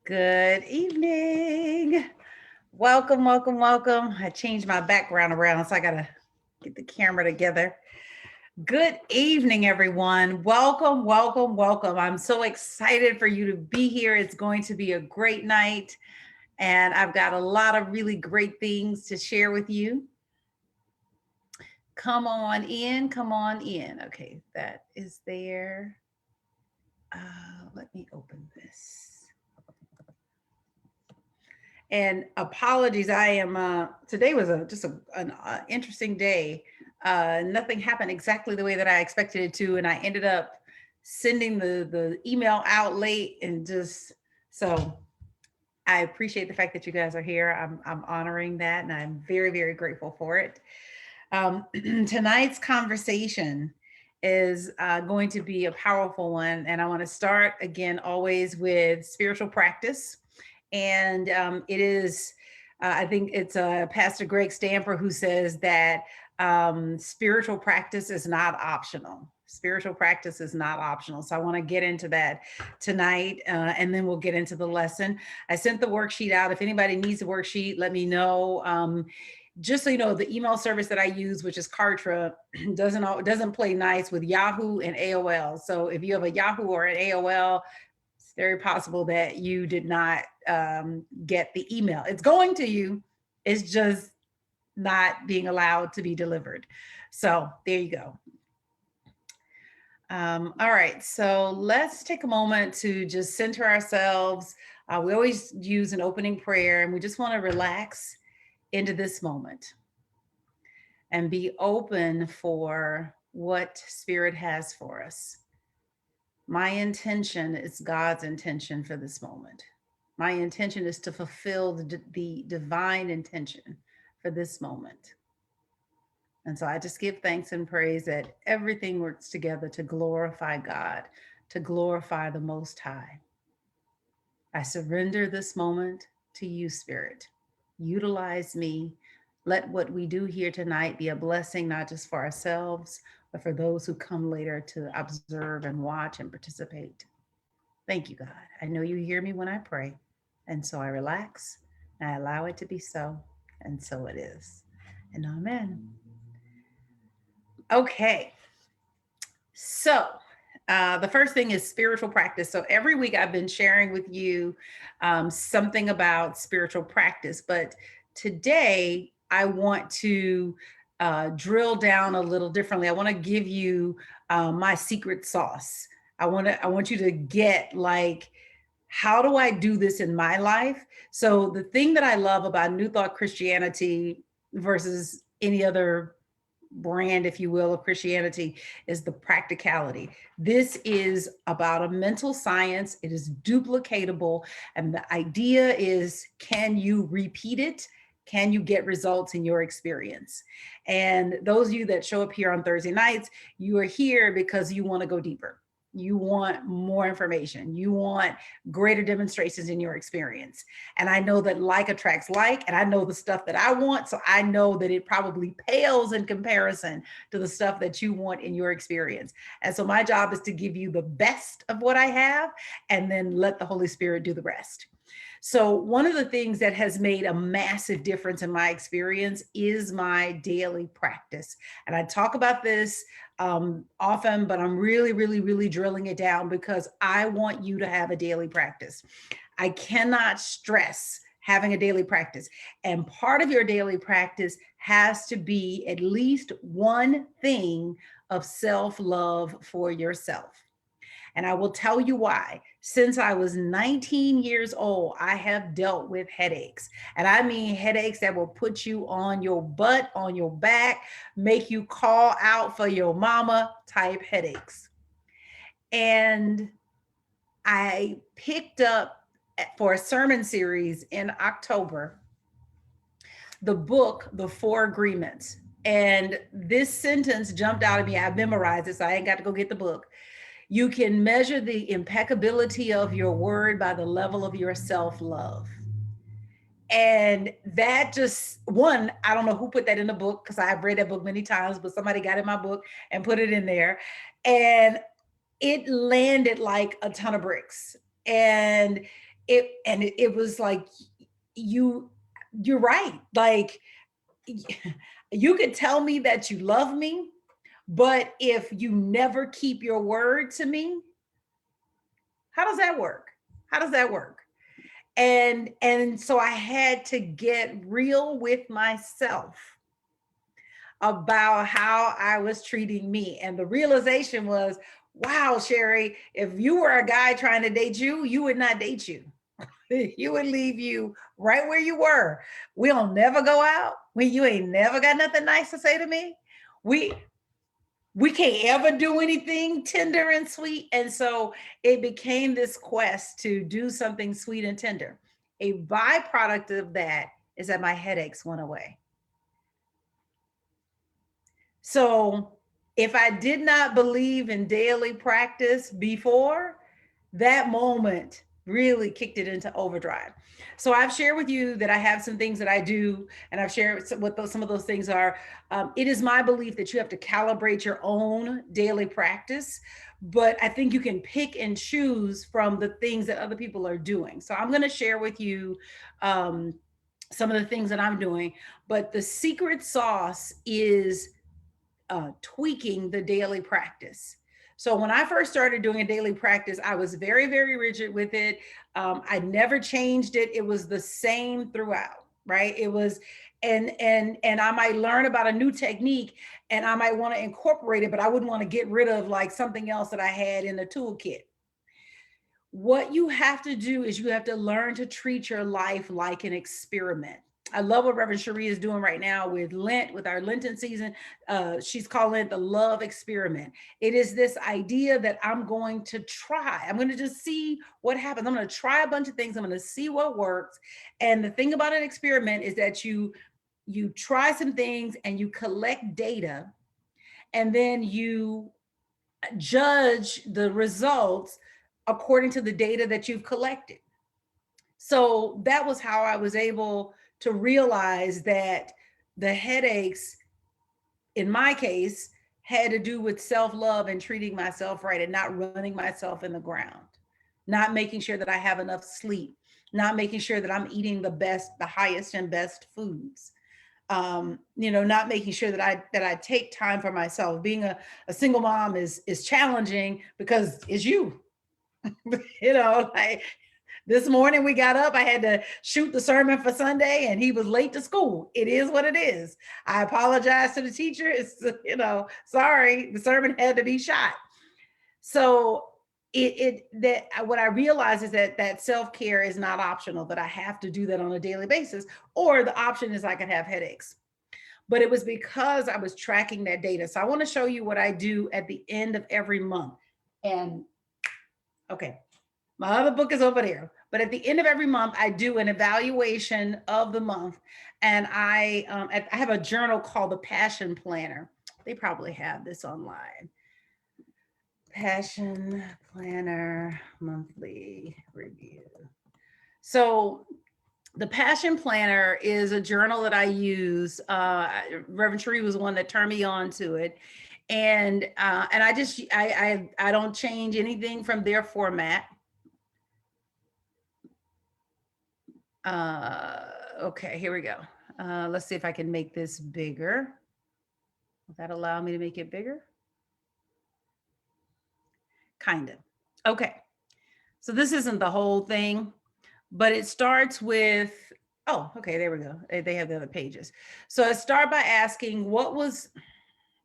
Good evening. Welcome, welcome, welcome. I changed my background around, so I got to get the camera together. Good evening, everyone. Welcome, welcome, welcome. I'm so excited for you to be here. It's going to be a great night, and I've got a lot of really great things to share with you. Come on in, come on in. Okay, that is there. Let me open this. And apologies, I am today was an interesting day. Nothing happened exactly the way that I expected it to, and I ended up sending the email out late, and just so I appreciate the fact that you guys are here. I'm honoring that, and I'm very, very grateful for it. Tonight's conversation is going to be a powerful one, and I want to start again always with spiritual practice. And it is, I think it's Pastor Greg Stamper who says that spiritual practice is not optional. Spiritual practice is not optional. So I want to get into that tonight, and then we'll get into the lesson. I sent the worksheet out. If anybody needs a worksheet, let me know. Just so you know, the email service that I use, which is Kartra, doesn't play nice with Yahoo and AOL. So if you have a Yahoo or an AOL, it's very possible that you did not get the email. It's going to you. It's just not being allowed to be delivered. So there you go. All right, so let's take a moment to just center ourselves. We always use an opening prayer, and we just want to relax into this moment and be open for what Spirit has for us. My intention is God's intention for this moment. My intention is to fulfill the divine intention for this moment. And so I just give thanks and praise that everything works together to glorify God, to glorify the Most High. I surrender this moment to you, Spirit. Utilize me. Let what we do here tonight be a blessing, not just for ourselves, but for those who come later to observe and watch and participate. Thank you, God. I know you hear me when I pray. And so I relax and I allow it to be so. And so it is. And amen. Okay. So the first thing is spiritual practice. So every week I've been sharing with you something about spiritual practice, but today I want to drill down a little differently. I want to give you my secret sauce. I want you to get, like, how do I do this in my life? So the thing that I love about New Thought Christianity versus any other brand, if you will, of Christianity is the practicality. This is about a mental science. It is duplicatable. And the idea is, can you repeat it? Can you get results in your experience? And those of you that show up here on Thursday nights, you are here because you want to go deeper. You want more information. You want greater demonstrations in your experience. And I know that like attracts like, and I know the stuff that I want. So I know that it probably pales in comparison to the stuff that you want in your experience. And so my job is to give you the best of what I have, and then let the Holy Spirit do the rest. So one of the things that has made a massive difference in my experience is my daily practice. And I talk about this often, but I'm really, really, really drilling it down because I want you to have a daily practice. I cannot stress having a daily practice. And part of your daily practice has to be at least one thing of self-love for yourself. And I will tell you why. Since I was 19 years old, I have dealt with headaches. And I mean headaches that will put you on your butt, on your back, make you call out for your mama type headaches. And I picked up for a sermon series in October the book, The Four Agreements. And this sentence jumped out at me. I memorized it, so I ain't got to go get the book. You can measure the impeccability of your word by the level of your self-love. And that just, one, I don't know who put that in the book because I've read that book many times, but somebody got in my book and put it in there. And it landed like a ton of bricks. And it was like, you you're right. Like, you could tell me that you love me, but if you never keep your word to me, how does that work? How does that work? And so I had to get real with myself about how I was treating me. And the realization was, wow, Sherri, if you were a guy trying to date you, you would not date you. You would leave you right where you were. We'll never go out. When you ain't never got nothing nice to say to me. We we can't ever do anything tender and sweet. And so it became this quest to do something sweet and tender. A byproduct of that is that my headaches went away. So if I did not believe in daily practice before, that moment really kicked it into overdrive. So I've shared with you that I have some things that I do, and I've shared what some of those things are. It is my belief that you have to calibrate your own daily practice, but I think you can pick and choose from the things that other people are doing. So I'm going to share with you um, some of the things that I'm doing, but the secret sauce is tweaking the daily practice. So when I first started doing a daily practice, I was very, very rigid with it. I never changed it. It was the same throughout, right? It was, and I might learn about a new technique and I might want to incorporate it, but I wouldn't want to get rid of like something else that I had in the toolkit. What you have to do is you have to learn to treat your life like an experiment. I love what Reverend Sherri is doing right now with Lent, with our Lenten season. She's calling it the love experiment. It is this idea that I'm going to try. I'm going to just see what happens. I'm going to try a bunch of things. I'm going to see what works. And the thing about an experiment is that you try some things and you collect data, and then you judge the results according to the data that you've collected. So that was how I was able to realize that the headaches, in my case, had to do with self love and treating myself right and not running myself in the ground, not making sure that I have enough sleep, not making sure that I'm eating the best, the highest and best foods. Not making sure that I take time for myself. Being a single mom is challenging because it's you. Like this morning we got up, I had to shoot the sermon for Sunday and he was late to school. It is what it is. I apologize to the teacher. It's, sorry, the sermon had to be shot. So what I realize is that self-care is not optional, that I have to do that on a daily basis, or the option is I could have headaches. But it was because I was tracking that data. So I want to show you what I do at the end of every month. And okay, my other book is over there. But at the end of every month, I do an evaluation of the month, and I have a journal called the Passion Planner. They probably have this online. Passion Planner monthly review. So the Passion Planner is a journal that I use. Reverend Sherri was the one that turned me on to it, and I don't change anything from their format. Okay, here we go. Let's see if I can make this bigger. Will that allow me to make it bigger? Kind of. Okay. So this isn't the whole thing, but it starts with, oh, okay, there we go. They have the other pages. So I start by asking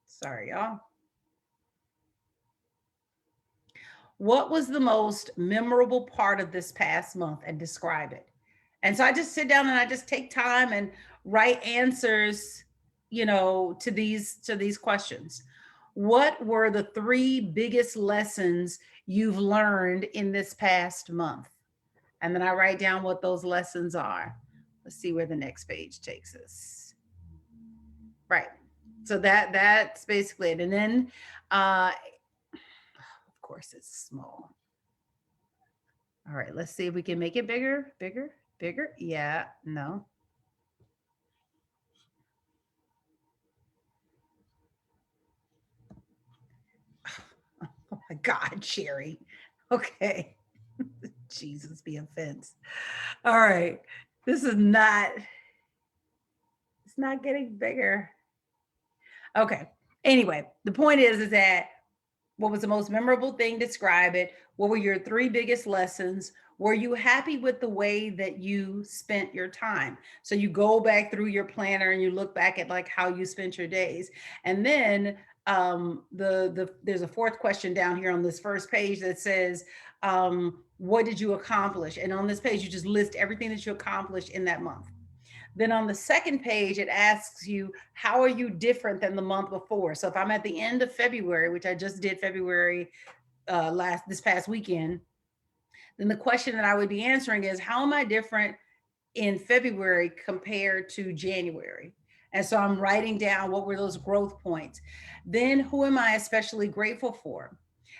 sorry, y'all. What was the most memorable part of this past month, and describe it. And so I just sit down and I just take time and write answers, to these questions. What were the three biggest lessons you've learned in this past month? And then I write down what those lessons are. Let's see where the next page takes us. Right. So that's basically it. And then of course it's small. All right, let's see if we can make it bigger, bigger, bigger. Yeah, no. Oh my God, Sherri. Okay. Jesus be offense. All right. This is not, it's not getting bigger. Okay. Anyway, the point is that what was the most memorable thing? Describe it. What were your three biggest lessons? Were you happy with the way that you spent your time? So you go back through your planner and you look back at like how you spent your days. And then there's a fourth question down here on this first page that says, what did you accomplish? And on this page, you just list everything that you accomplished in that month. Then on the second page, it asks you, how are you different than the month before? So if I'm at the end of February, which I just did February this past weekend, then the question that I would be answering is, how am I different in February compared to January? And so I'm writing down what were those growth points. Then who am I especially grateful for?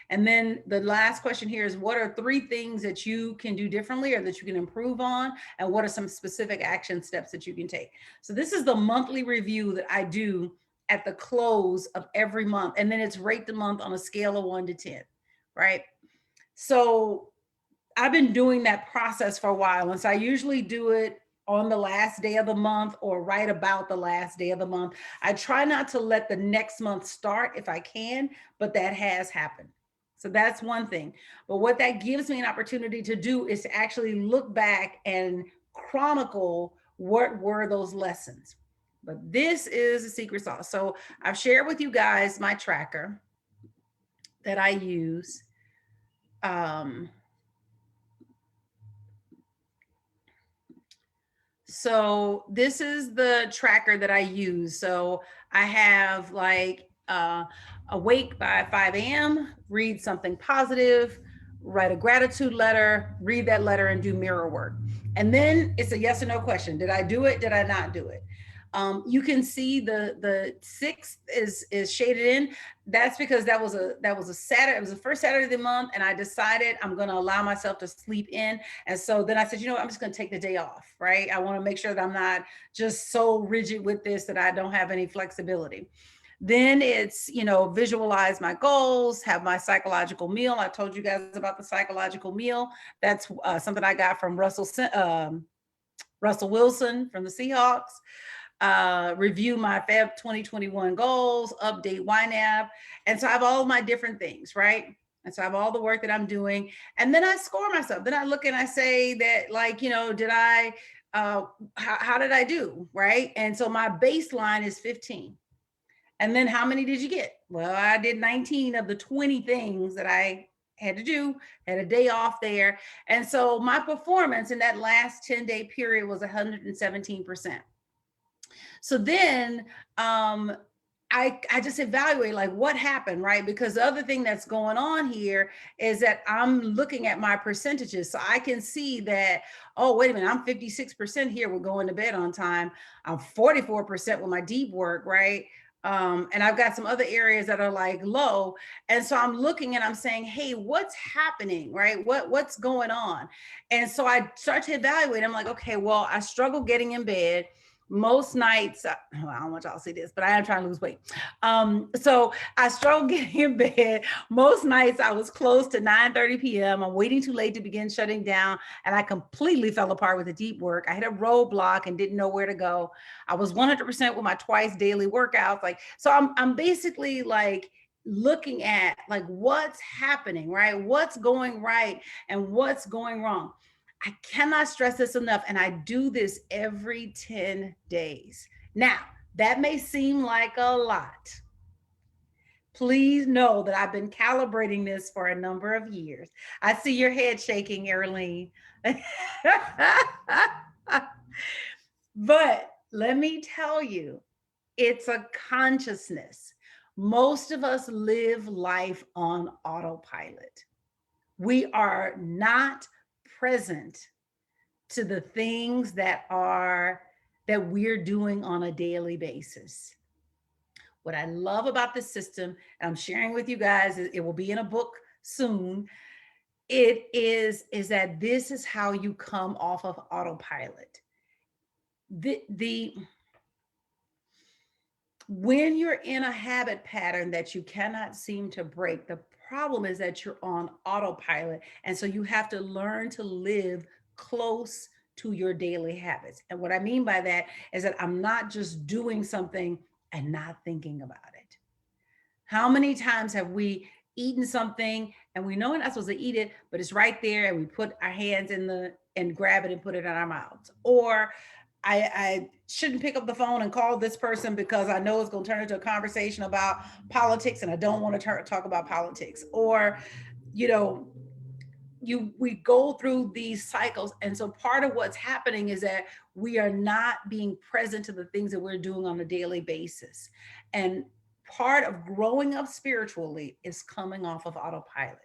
And then the last question here is, what are three things that you can do differently or that you can improve on? And what are some specific action steps that you can take? So this is the monthly review that I do at the close of every month. And then it's rate the month on a scale of 1 to 10, right? So I've been doing that process for a while. And so I usually do it on the last day of the month or right about the last day of the month. I try not to let the next month start if I can, but that has happened. So that's one thing. But what that gives me an opportunity to do is to actually look back and chronicle what were those lessons. But this is a secret sauce. So I've shared with you guys my tracker that I use. So this is the tracker that I use. So I have like awake by 5 a.m., read something positive, write a gratitude letter, read that letter and do mirror work. And then it's a yes or no question. Did I do it? Did I not do it? You can see the sixth is shaded in. That's because that was a Saturday. It was the first Saturday of the month, and I decided I'm going to allow myself to sleep in. And so then I said, you know what, I'm just going to take the day off, right? I want to make sure that I'm not just so rigid with this that I don't have any flexibility. Then it's, visualize my goals, have my psychological meal. I told you guys about the psychological meal. That's something I got from Russell Wilson from the Seahawks. Review my Feb 2021 goals, update YNAB. And so I have all my different things, right? And so I have all the work that I'm doing. And then I score myself. Then I look and I say that, like, did I, how did I do? Right. And so my baseline is 15. And then how many did you get? Well, I did 19 of the 20 things that I had to do, had a day off there. And so my performance in that last 10-day period was 117%. So then I just evaluate like what happened, right? Because the other thing that's going on here is that I'm looking at my percentages. So I can see that, oh, wait a minute, I'm 56% here with going to bed on time. I'm 44% with my deep work, right? And I've got some other areas that are like low. And so I'm looking and I'm saying, hey, what's happening, right? What's going on? And so I start to evaluate. I'm like, okay, well, I struggle getting in bed most nights. I don't want y'all to see this, but I am trying to lose weight. So I struggle getting in bed. Most nights I was close to 9:30 p.m. I'm waiting too late to begin shutting down, and I completely fell apart with the deep work. I hit a roadblock and didn't know where to go. I was 100% with my twice daily workouts. Like, so I'm basically like looking at like what's happening, right? What's going right and what's going wrong. I cannot stress this enough. And I do this every 10 days. Now, that may seem like a lot. Please know that I've been calibrating this for a number of years. I see your head shaking, Erlene. But let me tell you, it's a consciousness. Most of us live life on autopilot. We are not present to the things that we're doing on a daily basis. What I love about this system, and I'm sharing with you guys, it will be in a book soon. It is that this is how you come off of autopilot. The when you're in a habit pattern that you cannot seem to break, the problem is that you're on autopilot. And so you have to learn to live close to your daily habits. And what I mean by that is that I'm not just doing something and not thinking about it. How many times have we eaten something and we know we're not supposed to eat it, but it's right there and we put our hands in the and grab it and put it in our mouths? Or I shouldn't pick up the phone and call this person because I know it's going to turn into a conversation about politics and I don't want to talk about politics. Or, you know, we go through these cycles, and so part of what's happening is that we are not being present to the things that we're doing on a daily basis. And part of growing up spiritually is coming off of autopilot,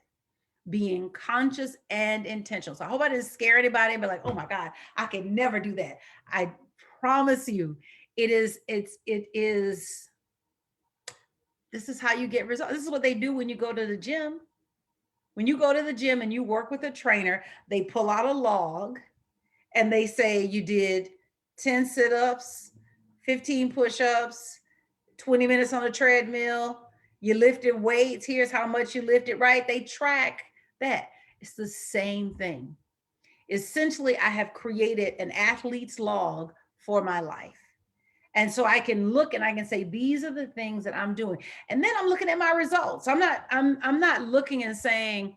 being conscious and intentional. So I hope I didn't scare anybody and be like, oh my God, I can never do that. I promise you, it is this is how you get results. This is what they do when you go to the gym. When you go to the gym and you work with a trainer, they pull out a log and they say you did 10 sit-ups, 15 push-ups, 20 minutes on a treadmill, you lifted weights, here's how much you lifted, right? They track that. It's the same thing. Essentially, I have created an athlete's log for my life. And so I can look and I can say, these are the things that I'm doing. And then I'm looking at my results. I'm not looking and saying,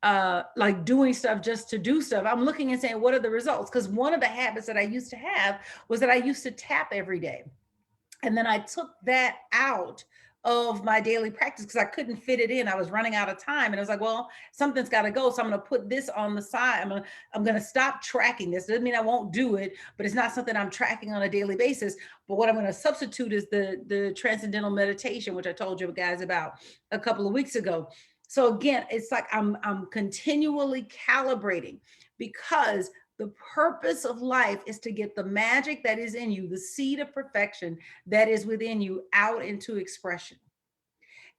like doing stuff just to do stuff. I'm looking and saying, what are the results? Because one of the habits that I used to have was that I used to tap every day. And then I took that out of my daily practice because I couldn't fit it in. I was running out of time. And I was like, well, something's got to go. So I'm going to put this on the side. I'm going to stop tracking this. Doesn't mean I won't do it, but it's not something I'm tracking on a daily basis. But what I'm going to substitute is the transcendental meditation, which I told you guys about a couple of weeks ago. So again, it's like I'm continually calibrating, because the purpose of life is to get the magic that is in you, the seed of perfection that is within you, out into expression.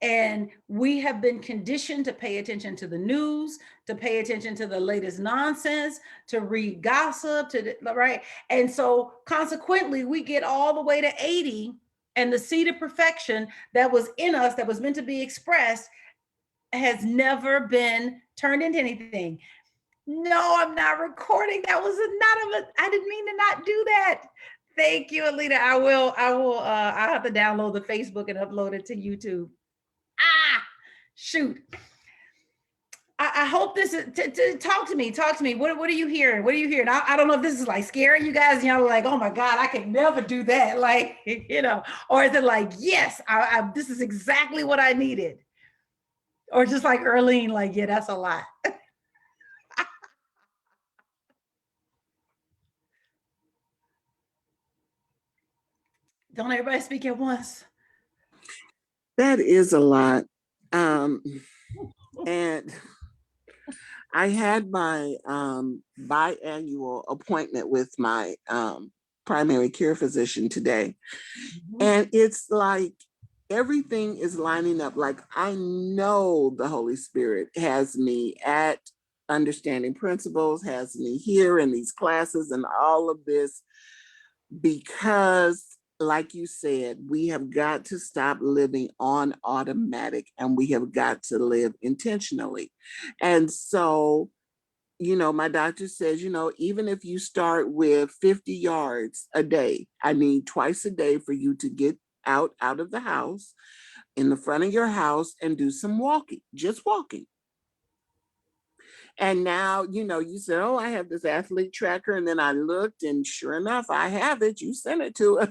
And we have been conditioned to pay attention to the news, to pay attention to the latest nonsense, to read gossip, right? And so consequently, we get all the way to 80, and the seed of perfection that was in us, that was meant to be expressed, has never been turned into anything. No, I'm not recording. That was not of I didn't mean to not do that. Thank you, Alita. I'll have to download the Facebook and upload it to YouTube. Ah, shoot. I hope this is talk to me. Talk to me. What are you hearing? What are you hearing? I don't know if this is like scaring you guys. You know, like, oh my God, I can never do that. Like, or is it like, yes, this is exactly what I needed? Or just like Earlene, like, yeah, that's a lot. Don't everybody speak at once. That is a lot. And I had my biannual appointment with my primary care physician today. And it's like everything is lining up. Like, I know the Holy Spirit has me at Understanding Principles, has me here in these classes and all of this, because like you said, we have got to stop living on automatic and we have got to live intentionally. And so, my doctor says, even if you start with 50 yards a day, I need twice a day for you to get out of the house, in the front of your house, and do some walking, just walking. And now, you said, oh, I have this athlete tracker. And then I looked, and sure enough, I have it. You sent it to us.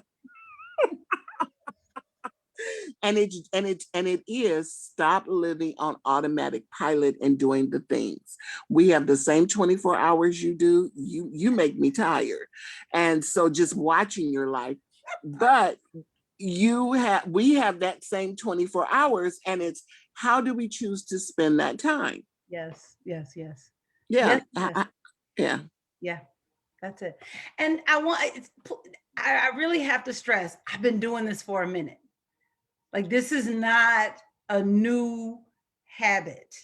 And it is stop living on automatic pilot and doing the things. We have the same 24 hours you do. You make me tired. And so just watching your life, but we have that same 24 hours, and it's how do we choose to spend that time? Yes, yes, yes. Yeah. Yes, yes. Yeah. Yeah, that's it. And I really have to stress, I've been doing this for a minute. Like, this is not a new habit.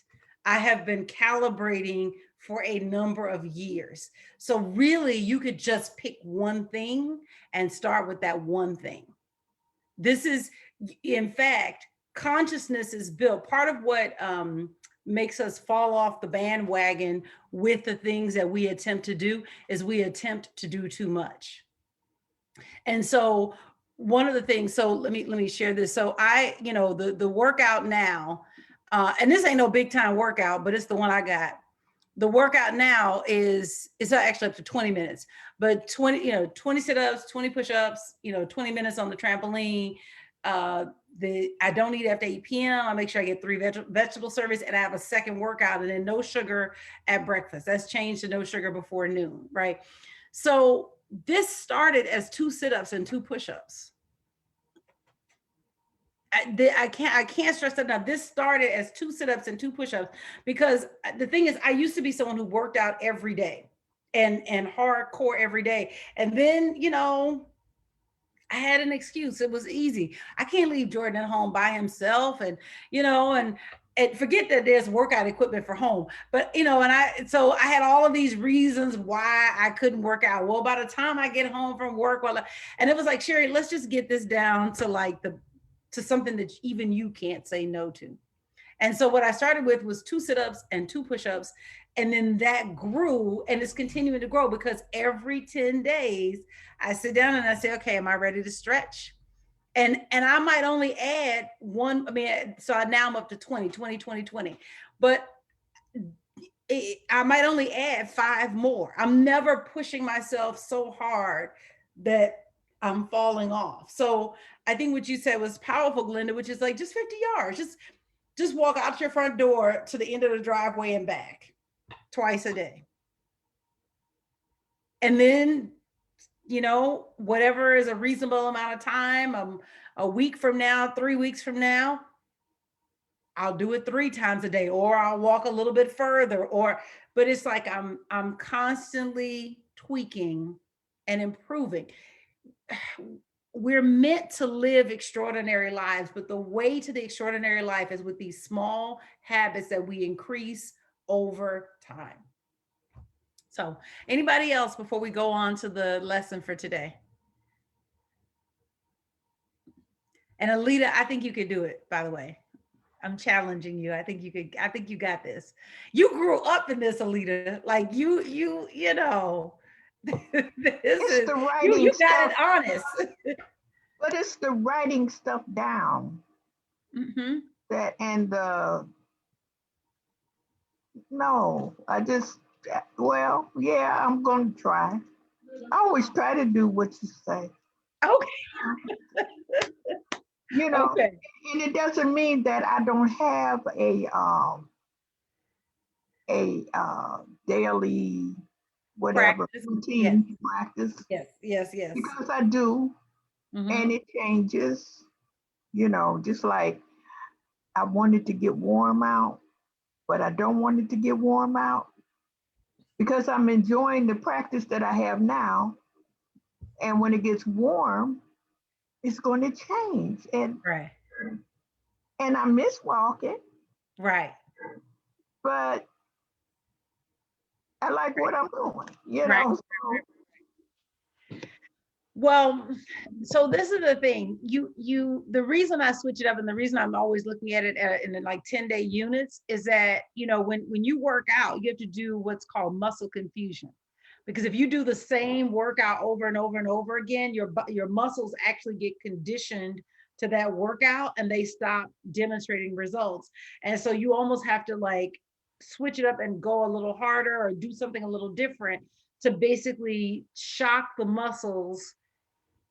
I have been calibrating for a number of years. So really, you could just pick one thing and start with that one thing. This is, in fact, consciousness is built. Part of what makes us fall off the bandwagon with the things that we attempt to do is we attempt to do too much. And so one of the things, so let me share this. So I, the workout now, and this ain't no big time workout, but it's the one I got. The workout now is it's actually up to 20 minutes, but 20 sit-ups, 20 push-ups, 20 minutes on the trampoline. I don't eat after 8 p.m. I make sure I get 3 vegetable servings, and I have a second workout, and then no sugar at breakfast. That's changed to no sugar before noon, right? So this started as 2 sit-ups and 2 push-ups. I can't stress that enough. This started as 2 sit-ups and 2 push-ups, because the thing is, I used to be someone who worked out every day and hardcore every day. And then, I had an excuse. It was easy. I can't leave Jordan at home by himself, and forget that there's workout equipment for home. But so I had all of these reasons why I couldn't work out. Well, by the time I get home from work, and it was like, Sherri, let's just get this down to something that even you can't say no to. And so what I started with was 2 sit-ups and 2 push-ups. And then that grew, and it's continuing to grow, because every 10 days I sit down and I say, okay, am I ready to stretch? And I might only add one. So now I'm up to 20, 20, 20, 20. But I might only add 5 more. I'm never pushing myself so hard that I'm falling off. So I think what you said was powerful, Glenda, which is like just 50 yards. Just walk out your front door to the end of the driveway and back twice a day. And then, whatever is a reasonable amount of time, a week from now, 3 weeks from now, I'll do it 3 times a day, or I'll walk a little bit further, but it's like I'm constantly tweaking and improving. We're meant to live extraordinary lives, but the way to the extraordinary life is with these small habits that we increase over time. So, anybody else before we go on to the lesson for today? And Alita, I think you could do it, by the way. I'm challenging you. I think you got this. You grew up in this, Alita. Like you It's the writing you got stuff, it honest. but it's the writing stuff down Mm-hmm. that and the no, yeah, I'm gonna try. I always try to do what you say, Okay. you know, Okay. and it doesn't mean that I don't have a daily whatever Practice. Yes. routine practice, Yes. Yes. Yes. because I do, Mm-hmm. and it changes, just like I wanted to get warm out, but I don't want it to get warm out because I'm enjoying the practice that I have now. And when it gets warm, it's going to change. Right. And I miss walking, Right. but I like what I'm doing, Right. So Well, so this is the thing. The reason I switch it up, and the reason I'm always looking at it in like 10-day units, is that when you work out, you have to do what's called muscle confusion. Because if you do the same workout over and over and over again, your muscles actually get conditioned to that workout, and they stop demonstrating results. And so you almost have to like switch it up and go a little harder or do something a little different to basically shock the muscles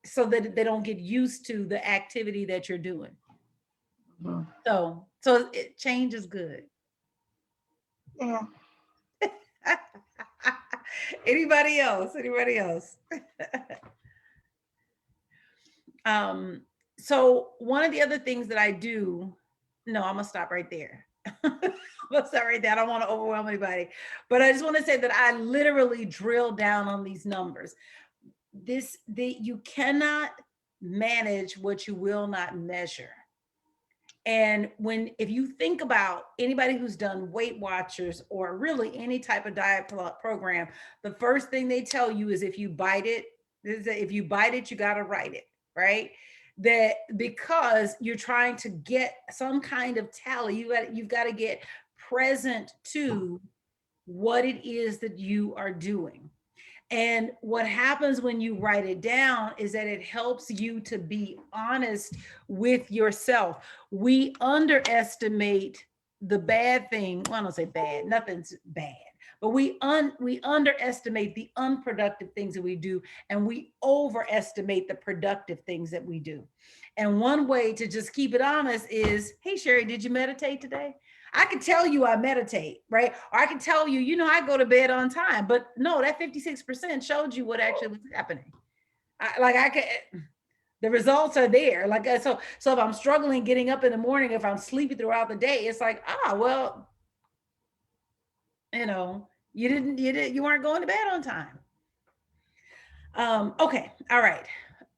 so that they don't get used to the activity that you're doing. mhm, So change is good. yeah, Anybody else? Anybody else? So one of the other things that I do, no, I'm gonna stop right there. I'm gonna stop right there. I don't want to overwhelm anybody, but I just want to say that I literally drill down on these numbers. You cannot manage what you will not measure. And if you think about anybody who's done Weight Watchers or really any type of diet program, the first thing they tell you is if you bite it, you got to write it, right? that because you're trying to get some kind of tally, you've got to get present to what it is that you are doing. And what happens when you write it down is that it helps you to be honest with yourself. We underestimate the bad thing. Well, I don't say bad, nothing's bad, but we underestimate the unproductive things that we do, and we overestimate the productive things that we do. And one way to just keep it honest is, hey, Sherri, did you meditate today? I can tell you I meditate, right? Or I can tell you, I go to bed on time, but no, that 56% showed you what actually was happening. The results are there. So if I'm struggling getting up in the morning, if I'm sleepy throughout the day, it's like, well, you weren't going to bed on time. Okay. All right.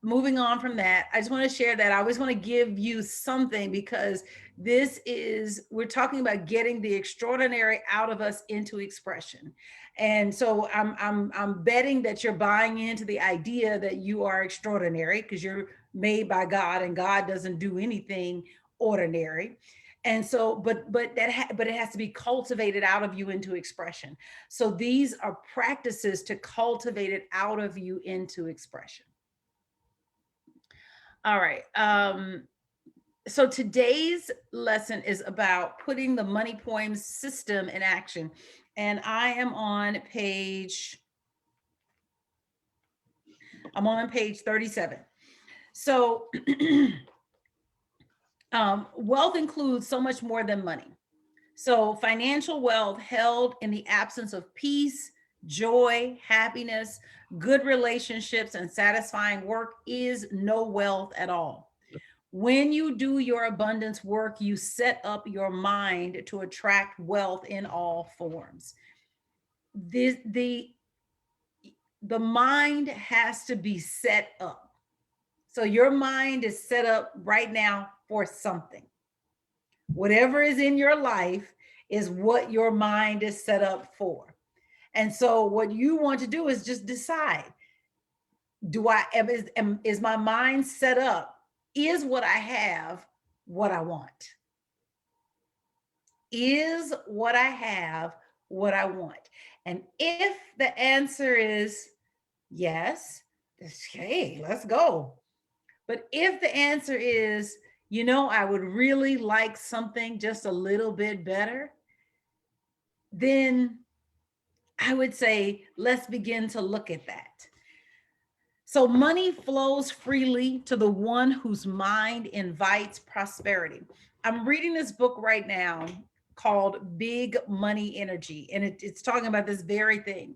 Moving on from that, I just want to share that I always want to give you something, because we're talking about getting the extraordinary out of us into expression. And so I'm betting that you're buying into the idea that you are extraordinary, because you're made by God and God doesn't do anything ordinary. And so, but it has to be cultivated out of you into expression. So these are practices to cultivate it out of you into expression. All right. So today's lesson is about putting the money poems system in action. And I am on page 37. So wealth includes so much more than money. So financial wealth held in the absence of peace, joy, happiness, good relationships, and satisfying work is no wealth at all. When you do your abundance work, you set up your mind to attract wealth in all forms. The mind has to be set up. So your mind is set up right now for something. Whatever is in your life is what your mind is set up for. And so what you want to do is just decide, is my mind set up? Is what I have what I want? Is what I have what I want? And if the answer is yes, okay, let's go. But if the answer is, I would really like something just a little bit better, then I would say, let's begin to look at that. So money flows freely to the one whose mind invites prosperity. I'm reading this book right now called Big Money Energy, and it's talking about this very thing.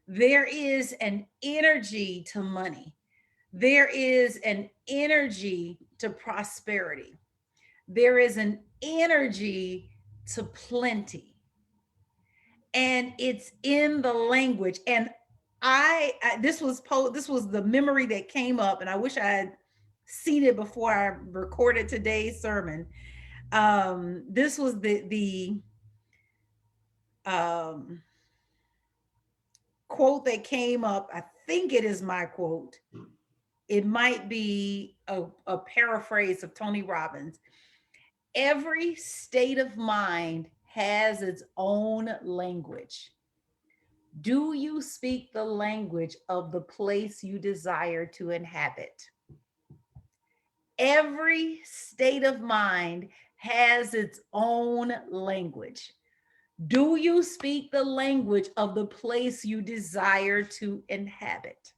There is an energy to money. There is an energy to prosperity. There is an energy to plenty. And it's in the language. And this was the memory that came up, and I wish I had seen it before I recorded today's sermon. This was the quote that came up. I think it is my quote. It might be a paraphrase of Tony Robbins. Every state of mind has its own language. Do you speak the language of the place you desire to inhabit? Every state of mind has its own language. Do you speak the language of the place you desire to inhabit?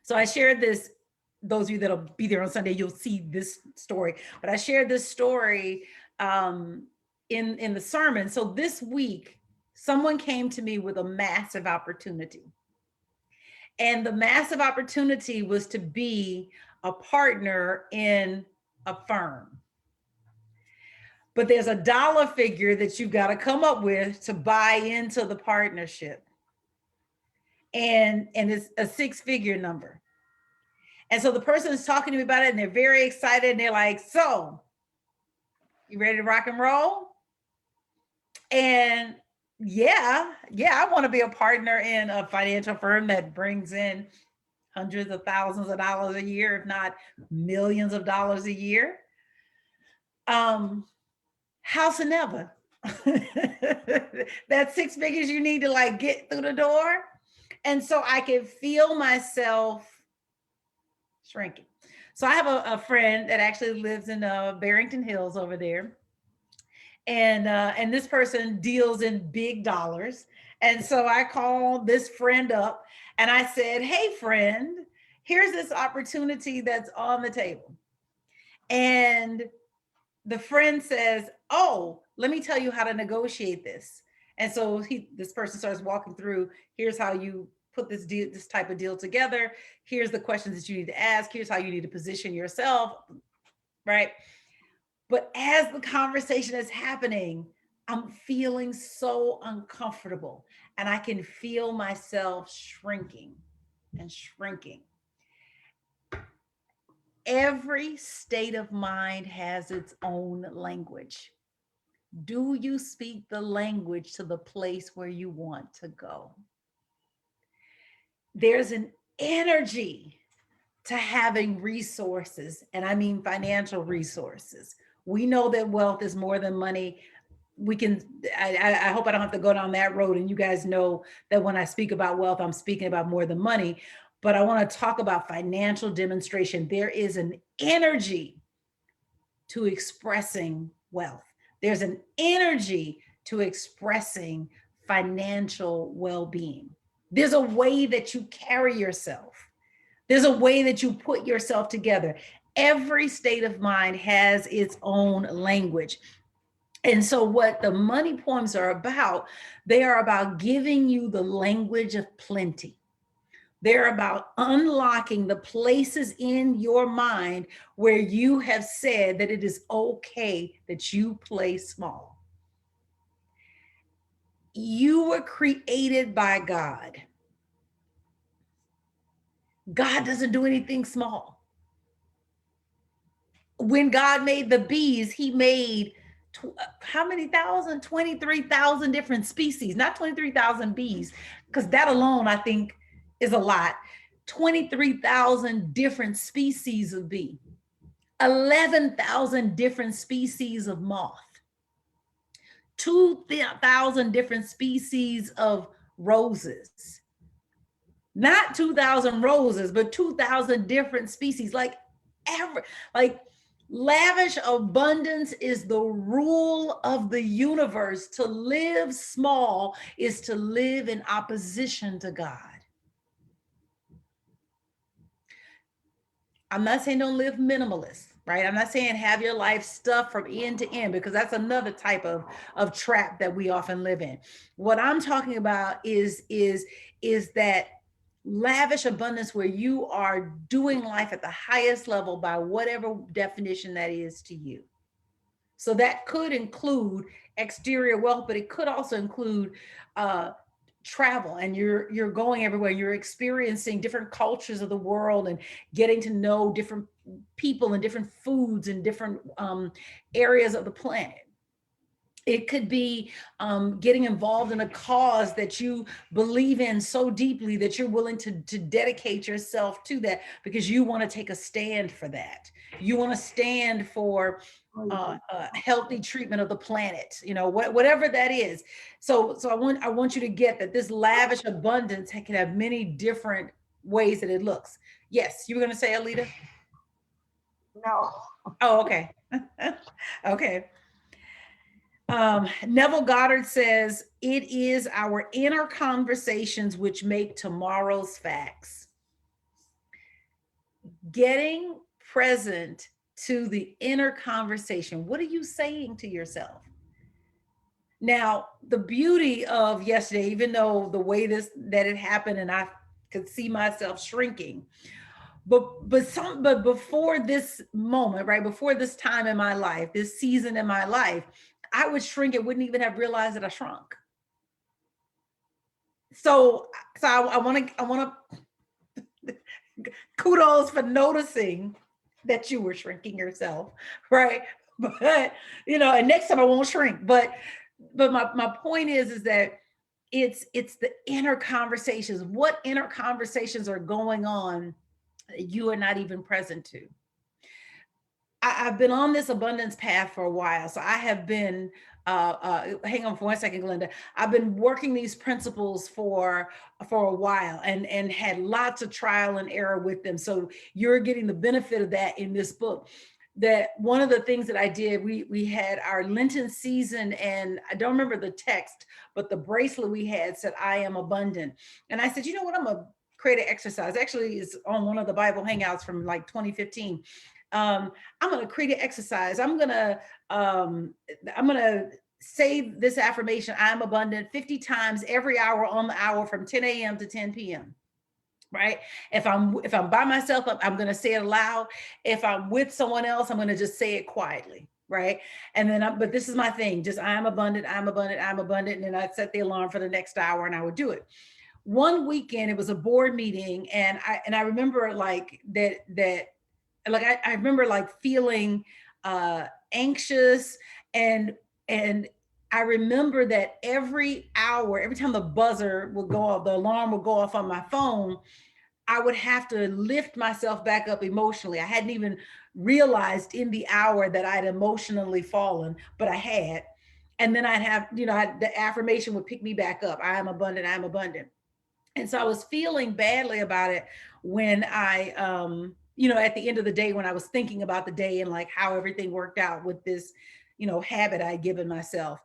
So I shared this. Those of you that'll be there on Sunday, you'll see this story. But I shared this story in the sermon. So this week, someone came to me with a massive opportunity. And the massive opportunity was to be a partner in a firm. But there's a dollar figure that you've got to come up with to buy into the partnership. And it's a 6-figure number. And so the person is talking to me about it, and they're very excited. And they're like, so you ready to rock and roll? And yeah, I want to be a partner in a financial firm that brings in hundreds of thousands of dollars a year, if not millions of dollars a year. House and never. That's 6 figures you need to like get through the door. And so I can feel myself shrinking. So I have a friend that actually lives in Barrington Hills over there. And this person deals in big dollars. And so I called this friend up and I said, "Hey friend, here's this opportunity that's on the table." And the friend says, "Oh, let me tell you how to negotiate this." And so this person starts walking through, here's how you put this type of deal together. Here's the questions that you need to ask. Here's how you need to position yourself, right? But as the conversation is happening, I'm feeling so uncomfortable and I can feel myself shrinking and shrinking. Every state of mind has its own language. Do you speak the language to the place where you want to go? There's an energy to having resources, and I mean financial resources. We know that wealth is more than money. I hope I don't have to go down that road. And you guys know that when I speak about wealth, I'm speaking about more than money. But I want to talk about financial demonstration. There is an energy to expressing wealth. There's an energy to expressing financial well-being. There's a way that you carry yourself. There's a way that you put yourself together. Every state of mind has its own language. And so what the money poems are about, they are about giving you the language of plenty. They're about unlocking the places in your mind where you have said that it is okay that you play small. You were created by God. God doesn't do anything small. When God made the bees, he made how many thousand? 23,000 different species, not 23,000 bees, because that alone, I think, is a lot. 23,000 different species of bee, 11,000 different species of moth, 2,000 different species of roses. Not 2,000 roses, but 2,000 different species. Like lavish abundance is the rule of the universe. To live small is to live in opposition to God. I'm not saying don't live minimalist, right? I'm not saying have your life stuffed from end to end, because that's another type of trap that we often live in. What I'm talking about is that lavish abundance where you are doing life at the highest level by whatever definition that is to you. So that could include exterior wealth, but it could also include travel, and you're going everywhere. You're experiencing different cultures of the world and getting to know different people and different foods and different areas of the planet. It could be getting involved in a cause that you believe in so deeply that you're willing to dedicate yourself to that because you want to take a stand for that. You want to stand for healthy treatment of the planet, whatever that is. So I want you to get that this lavish abundance can have many different ways that it looks. Yes, you were going to say, Alita? No. Oh, okay. Okay. Neville Goddard says, it is our inner conversations which make tomorrow's facts. Getting present to the inner conversation. What are you saying to yourself? Now, the beauty of yesterday, even though the way that it happened and I could see myself shrinking, but before this moment, right, before this time in my life, this season in my life, I would shrink and wouldn't even have realized that I shrunk. So I want to kudos for noticing that you were shrinking yourself, right? But and next time I won't shrink. But my point is that it's the inner conversations. What inner conversations are going on that you are not even present to? I've been on this abundance path for a while. So I have been, hang on for 1 second, Glenda. I've been working these principles for a while, and had lots of trial and error with them. So you're getting the benefit of that in this book. That one of the things that I did, we had our Lenten season, and I don't remember the text, but the bracelet we had said, "I am abundant." And I said, you know what, I'm gonna create an exercise. Actually, it's on one of the Bible Hangouts from like 2015. I'm going to create an exercise. I'm going to say this affirmation, I'm abundant, 50 times every hour on the hour from 10 a.m. to 10 p.m. Right? If I'm by myself, I'm going to say it aloud. If I'm with someone else, I'm going to just say it quietly. Right. And then, but this is my thing, just I'm abundant, I'm abundant, I'm abundant. And then I'd set the alarm for the next hour and I would do it. One weekend, it was a board meeting. And I remember like that like I remember like feeling anxious, and I remember that every hour, every time the buzzer would go off, the alarm would go off on my phone, I would have to lift myself back up emotionally. I hadn't even realized in the hour that I'd emotionally fallen, but I had. And then I'd have, the affirmation would pick me back up. I am abundant, I am abundant. And so I was feeling badly about it when at the end of the day, when I was thinking about the day and like how everything worked out with this, habit I'd given myself.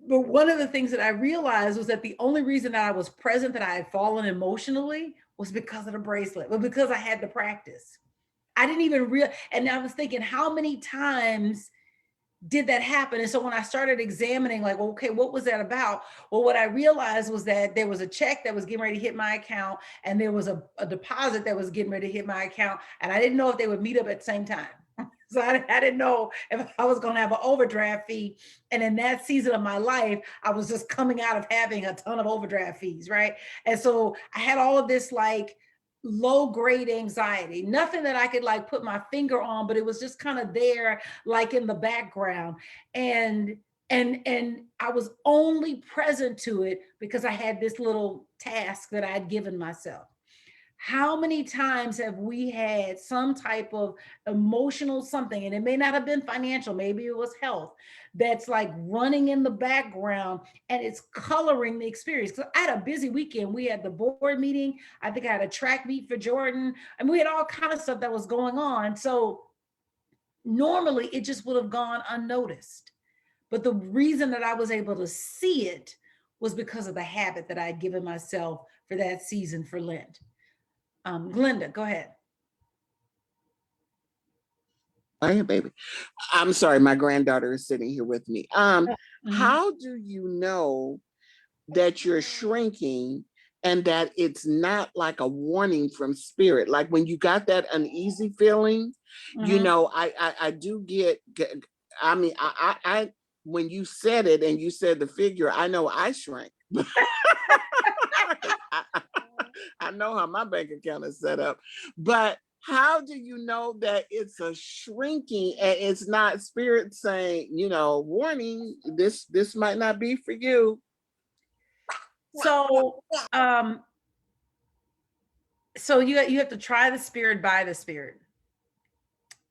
But one of the things that I realized was that the only reason that I was present, that I had fallen emotionally, was because of the bracelet, but because I had the practice. I didn't even real, and I was thinking, how many times did that happen? And so when I started examining, like, well, okay, what was that about? Well, what I realized was that there was a check that was getting ready to hit my account, and there was a deposit that was getting ready to hit my account. And I didn't know if they would meet up at the same time. So I didn't know if I was going to have an overdraft fee. And in that season of my life, I was just coming out of having a ton of overdraft fees, right? And so I had all of this like low grade anxiety, nothing that I could like put my finger on, but it was just kind of there, like in the background. And I was only present to it because I had this little task that I had given myself. How many times have we had some type of emotional something, and it may not have been financial, maybe it was health, that's like running in the background and it's coloring the experience? Because I had a busy weekend. We had the board meeting. I think I had a track meet for Jordan, and we had all kind of stuff that was going on. So normally it just would have gone unnoticed. But the reason that I was able to see it was because of the habit that I had given myself for that season for Lent. Glenda, go ahead. Hey, baby. I'm sorry, my granddaughter is sitting here with me. How do you know that you're shrinking and that it's not like a warning from spirit? Like when you got that uneasy feeling, I do get, I mean, I when you said it and you said the figure, I know I shrank. I know how my bank account is set up, but how do you know that it's a shrinking and it's not spirit saying, warning, this might not be for you? So, you have to try the spirit by the spirit.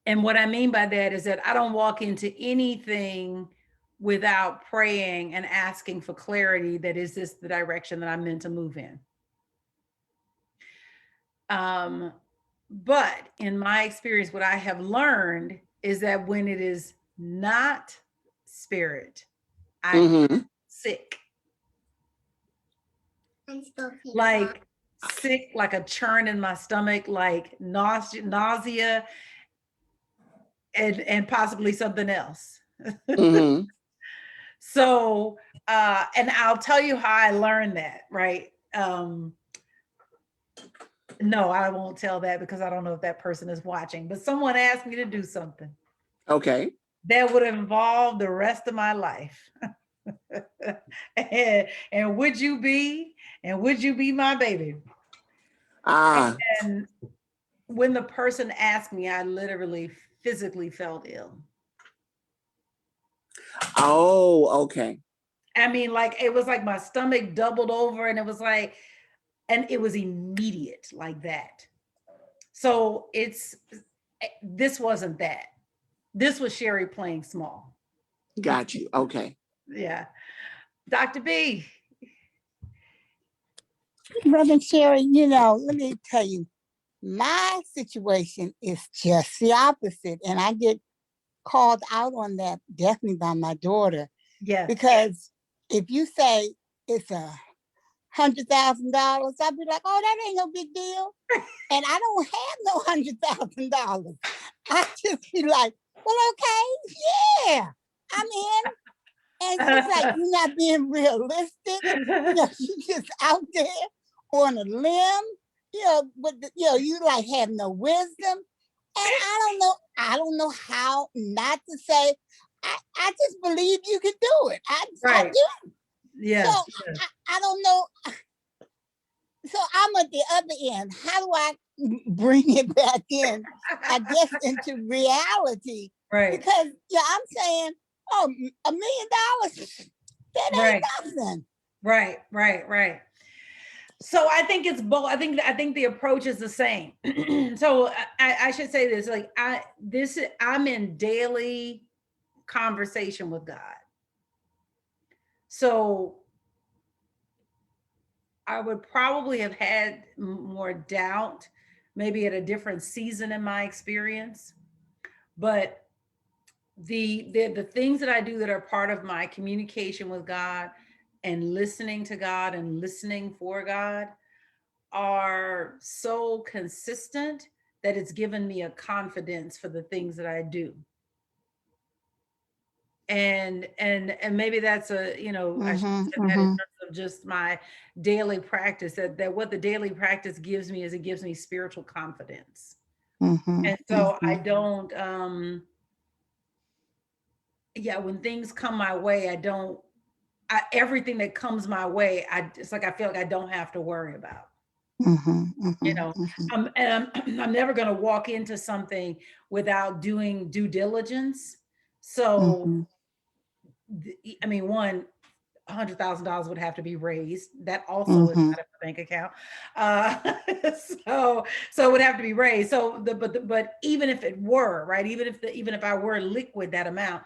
And what I mean by that is that I don't walk into anything without praying and asking for clarity, that is this the direction that I'm meant to move in? But in my experience, what I have learned is that when it is not spirit, I'm sick. Like sick, like a churn in my stomach, like nausea, and possibly something else. So, and I'll tell you how I learned that, right? No, I won't tell that because I don't know if that person is watching, but someone asked me to do something. Okay. That would involve the rest of my life. and would you be my baby? And when the person asked me, I literally physically felt ill. Oh, okay. I mean, like, it was like my stomach doubled over and it was like, and it was immediate like that. So this wasn't that. This was Sherri playing small. Got you. Okay. Yeah. Dr. B. Reverend Sherri, you know, let me tell you, my situation is just the opposite. And I get called out on that definitely by my daughter. Yeah. Because if you say it's $100,000, I'll be like, oh, that ain't no big deal. And I don't have no $100,000. I just be like, well, okay, yeah, I'm in. And she's like, you're not being realistic. You know, you just out there on a limb, you know, but you like have no wisdom. And I don't know how not to say, I just believe you can do it. I Right. do. Yeah. So I don't know. So I'm at the other end. How do I bring it back in, I guess, into reality? Right. Because I'm saying, oh, $1 million, that ain't Right. nothing. Right. So I think it's both. I think the approach is the same. So I should say this, like I'm in daily conversation with God. So I would probably have had more doubt, maybe at a different season in my experience. But the things that I do that are part of my communication with God and listening to God and listening for God are so consistent that it's given me a confidence for the things that I do. And maybe that's I should say that in terms of just my daily practice, that what the daily practice gives me is it gives me spiritual confidence. And so I don't when things come my way, everything that comes my way, it's like I feel like I don't have to worry about. I'm never going to walk into something without doing due diligence. So, I mean, one, $100,000 would have to be raised. That also is not in the bank account. So it would have to be raised. So but even if it were, right, even if I were liquid that amount,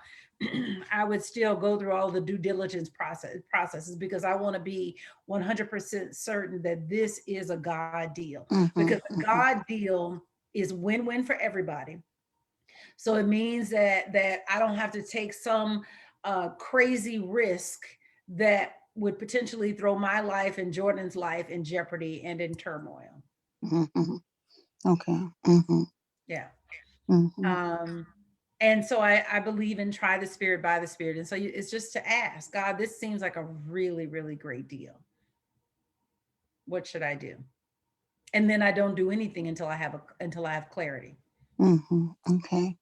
I would still go through all the due diligence processes because I want to be 100% certain that this is a God deal, because the God deal is win-win for everybody. So it means that I don't have to take some crazy risk that would potentially throw my life and Jordan's life in jeopardy and in turmoil. Okay. Yeah. And so I believe in try the spirit by the spirit. And so it's just to ask God, this seems like a really, really great deal. What should I do? And then I don't do anything until I have clarity. Okay.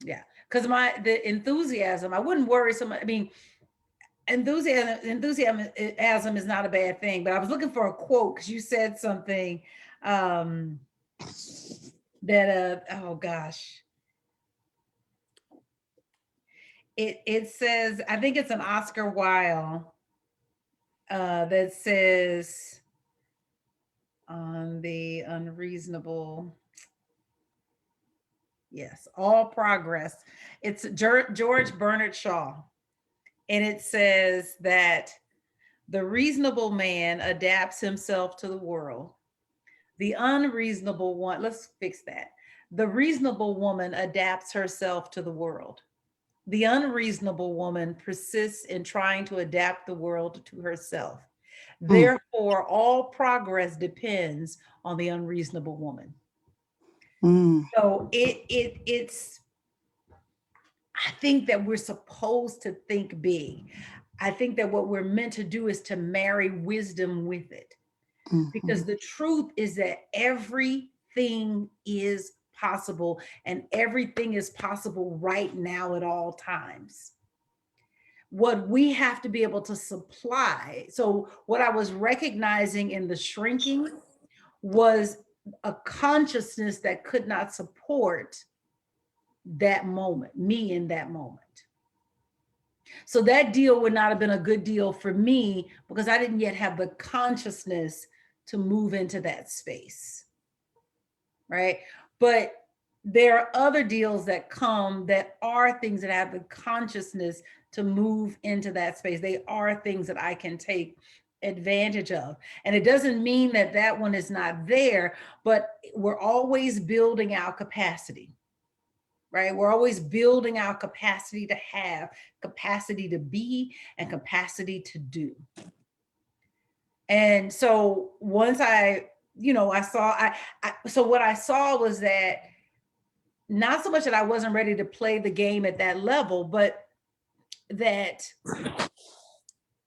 Yeah. Because the enthusiasm, I wouldn't worry so much. I mean, enthusiasm is not a bad thing, but I was looking for a quote because you said something that oh gosh. It says, I think it's an Oscar Wilde that says on the unreasonable, yes, all progress. It's George Bernard Shaw. And it says that the reasonable man adapts himself to the world. The unreasonable one, let's fix that. The reasonable woman adapts herself to the world. The unreasonable woman persists in trying to adapt the world to herself. Therefore, all progress depends on the unreasonable woman. So it's I think that we're supposed to think big. I think that what we're meant to do is to marry wisdom with it. Because the truth is that everything is possible and everything is possible right now at all times. What we have to be able to supply. So what I was recognizing in the shrinking was a consciousness that could not support that moment, me in that moment. So that deal would not have been a good deal for me because I didn't yet have the consciousness to move into that space. Right. But there are other deals that come that are things that have the consciousness to move into that space. They are things that I can take advantage of. And it doesn't mean that that one is not there, but we're always building our capacity. Right? We're always building our capacity to have, capacity to be, and capacity to do. And so once I saw, so what I saw was that not so much that I wasn't ready to play the game at that level, but that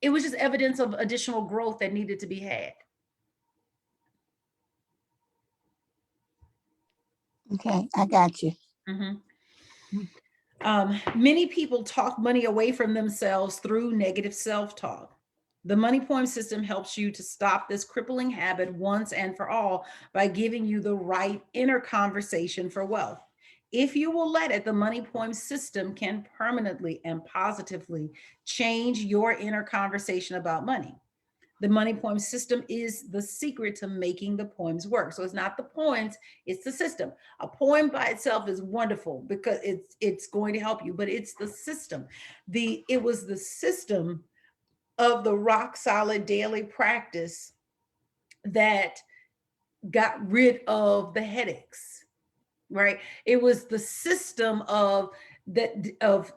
it was just evidence of additional growth that needed to be had. Okay, I got you. Mm-hmm. Many people talk money away from themselves through negative self-talk. The money poem system helps you to stop this crippling habit once and for all by giving you the right inner conversation for wealth. If you will let it, the money poem system can permanently and positively change your inner conversation about money. The money poem system is the secret to making the poems work. So it's not the poems, it's the system. A poem by itself is wonderful because it's going to help you, but it's the system. It was the system of the rock solid daily practice that got rid of the headaches, right? It was the system of that of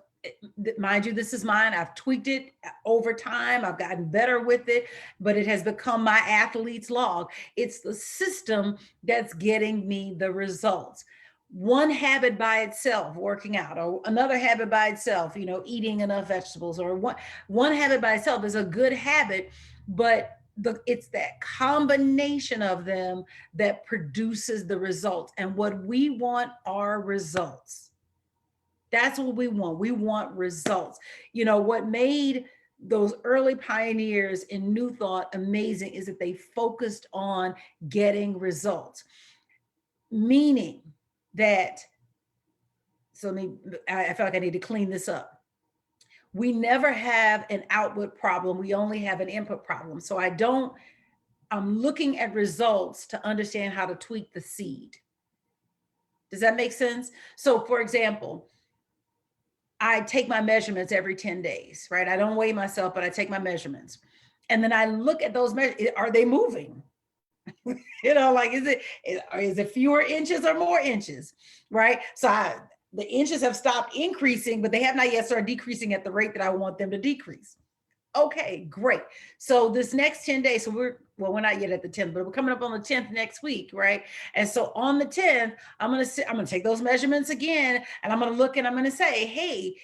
mind you, this is mine. I've tweaked it over time. I've gotten better with it, but it has become my athlete's log. It's the system that's getting me the results. One habit by itself, working out, or another habit by itself, eating enough vegetables, or one habit by itself is a good habit, but it's that combination of them that produces the results. And what we want are results. That's what we want. We want results. What made those early pioneers in New Thought amazing is that they focused on getting results. Meaning that, I feel like I need to clean this up. We never have an output problem. We only have an input problem. So I'm looking at results to understand how to tweak the seed. Does that make sense? So for example, I take my measurements every 10 days, right? I don't weigh myself, but I take my measurements. And then I look at those measurements. Are they moving? Like, is it fewer inches or more inches, right? So the inches have stopped increasing, but they have not yet started decreasing at the rate that I want them to decrease. Okay, great. So this next 10 days, so we're not yet at the 10th, but we're coming up on the 10th next week, right? And so on the 10th, I'm going to take those measurements again, and I'm going to look and I'm going to say, hey,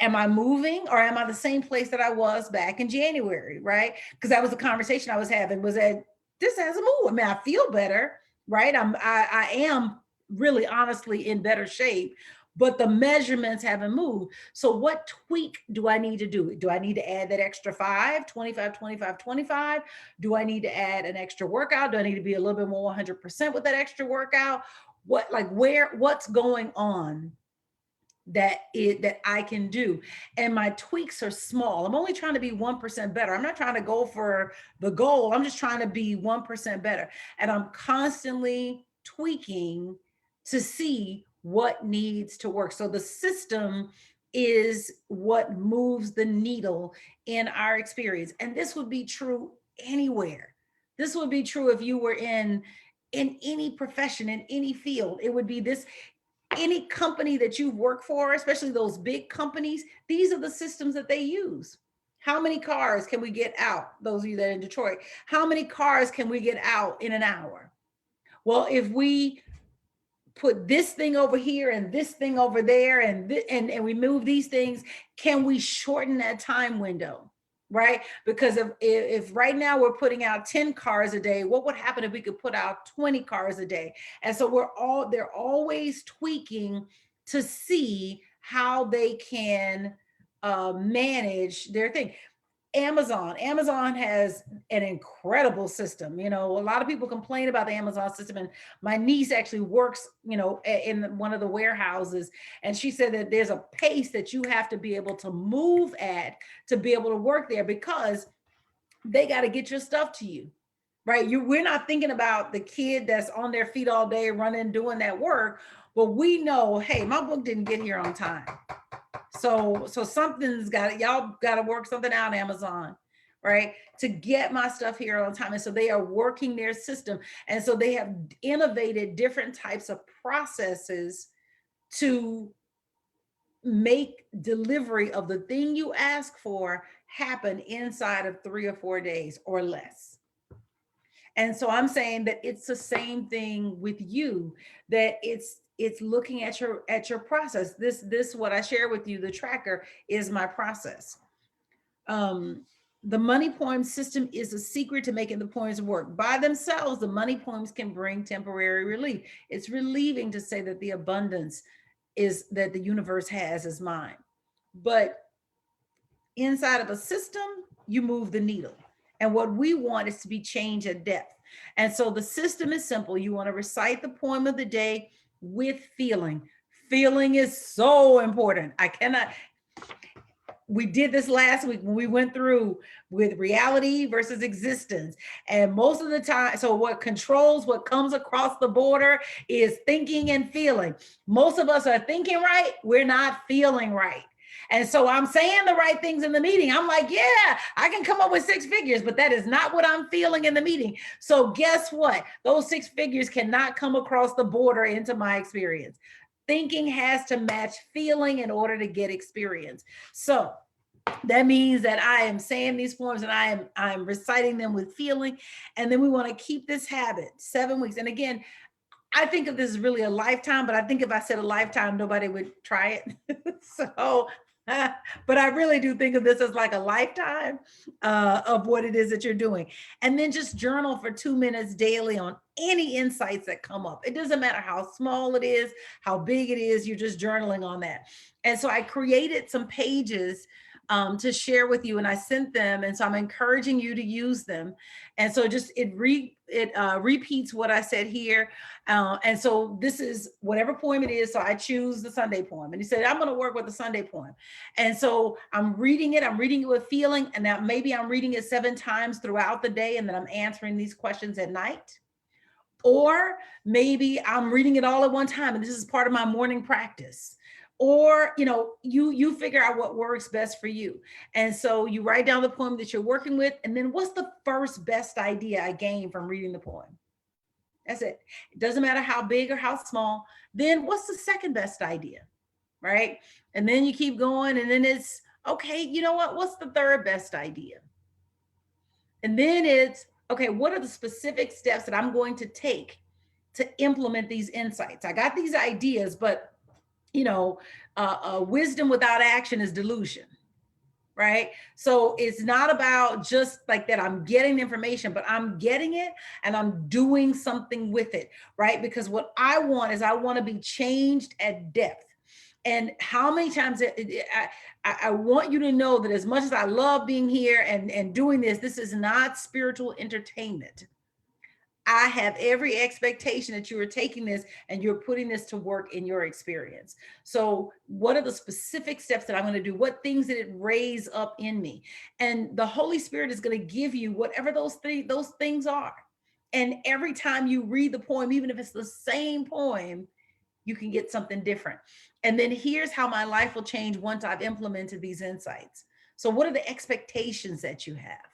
am I moving or am I the same place that I was back in January, right? Because that was the conversation I was having, was that this has a move. I mean, I feel better, right? I am really honestly in better shape, but the measurements haven't moved. So what tweak do I need to do? Do I need to add that extra 25, 25? Do I need to add an extra workout? Do I need to be a little bit more 100% with that extra workout? What's going on that I can do? And my tweaks are small. I'm only trying to be 1% better. I'm not trying to go for the goal. I'm just trying to be 1% better. And I'm constantly tweaking to see what needs to work. So the system is what moves the needle in our experience. And this would be true anywhere. This would be true if you were in any profession, in any field. It would be this. Any company that you've worked for, especially those big companies, these are the systems that they use. How many cars can we get out? Those of you that are in Detroit, how many cars can we get out in an hour? Well, if we put this thing over here and this thing over there and we move these things, can we shorten that time window? Right? Because if right now we're putting out 10 cars a day, what would happen if we could put out 20 cars a day? And so they're always tweaking to see how they can manage their thing. Amazon has an incredible system. You know, a lot of people complain about the Amazon system, and my niece actually works, you know, in one of the warehouses, and she said that there's a pace that you have to be able to move at to be able to work there, because they got to get your stuff to you, right? We're not thinking about the kid that's on their feet all day running, doing that work, but we know, hey, my book didn't get here on time. So something's got, y'all got to work something out, Amazon, right? To get my stuff here on time. And so they are working their system. And so they have innovated different types of processes to make delivery of the thing you ask for happen inside of 3 or 4 days or less. And so I'm saying that it's the same thing with you, that it's looking at your process. This what I share with you, the tracker, is my process. The money poem system is a secret to making the poems work. By themselves, the money poems can bring temporary relief. It's relieving to say that the abundance is that the universe has is mine. But inside of a system, you move the needle. And what we want is to be change at depth. And so the system is simple. You want to recite the poem of the day with feeling. Feeling is so important. We did this last week when we went through with reality versus existence. And most of the time, so what controls what comes across the border is thinking and feeling. Most of us are thinking right, we're not feeling right. And so I'm saying the right things in the meeting. I'm like, yeah, I can come up with 6 figures, but that is not what I'm feeling in the meeting. So guess what? Those 6 figures cannot come across the border into my experience. Thinking has to match feeling in order to get experience. So that means that I am saying these poems and I'm reciting them with feeling. And then we want to keep this habit 7 weeks. And again, I think of this as really a lifetime, but I think if I said a lifetime, nobody would try it. So, but I really do think of this as like a lifetime of what it is that you're doing. And then just journal for 2 minutes daily on any insights that come up. It doesn't matter how small it is, how big it is, you're just journaling on that. And so I created some pages to share with you, and I sent them, and so I'm encouraging you to use them. And so just it repeats what I said here, and so this is whatever poem it is. So I choose the Sunday poem, and he said I'm going to work with the Sunday poem, and so I'm reading it with feeling, and now maybe I'm reading it 7 times throughout the day, and then I'm answering these questions at night. Or maybe I'm reading it all at one time, and this is part of my morning practice. Or, you know, you figure out what works best for you. And so you write down the poem that you're working with, and then what's the first best idea I gained from reading the poem? That's it. It doesn't matter how big or how small. Then what's the second best idea, right? And then you keep going, and then it's, okay, you know what? What's the third best idea? And then it's, okay, what are the specific steps that I'm going to take to implement these insights? I got these ideas, but you know, wisdom without action is delusion, right? So it's not about just like that I'm getting the information, but I'm getting it and I'm doing something with it, right? Because what I want is I want to be changed at depth. And how many times I want you to know that as much as I love being here and doing this, this is not spiritual entertainment. I have every expectation that you are taking this and you're putting this to work in your experience. So what are the specific steps that I'm going to do? What things did it raise up in me? And the Holy Spirit is going to give you whatever those things are. And every time you read the poem, even if it's the same poem, you can get something different. And then here's how my life will change once I've implemented these insights. So what are the expectations that you have?